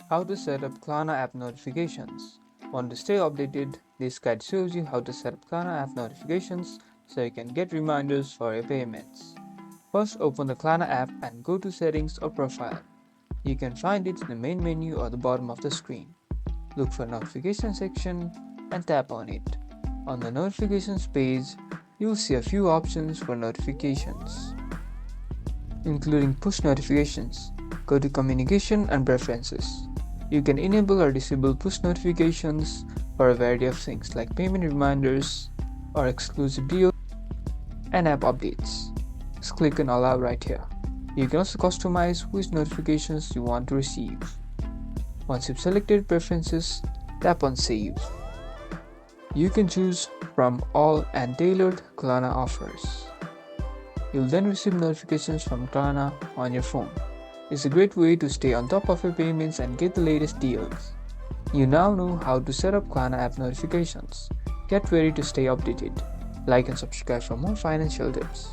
How to set up Klarna app notifications. Want to stay updated? This guide shows you how to set up Klarna app notifications so you can get reminders for your payments. First, open the Klarna app and go to Settings or Profile. You can find it in the main menu or the bottom of the screen. Look for Notification section and tap on it. On the Notifications page, you'll see a few options for notifications, including push notifications. Go to Communication and Preferences. You can enable or disable push notifications for a variety of things like payment reminders or exclusive deals and app updates. Just click on Allow right here. You can also customize which notifications you want to receive. Once you've selected Preferences, tap on Save. You can choose from all and tailored Klarna offers. You'll then receive notifications from Klarna on your phone. It's a great way to stay on top of your payments and get the latest deals. You now know how to set up Klarna app notifications. Get ready to stay updated. Like and subscribe for more financial tips.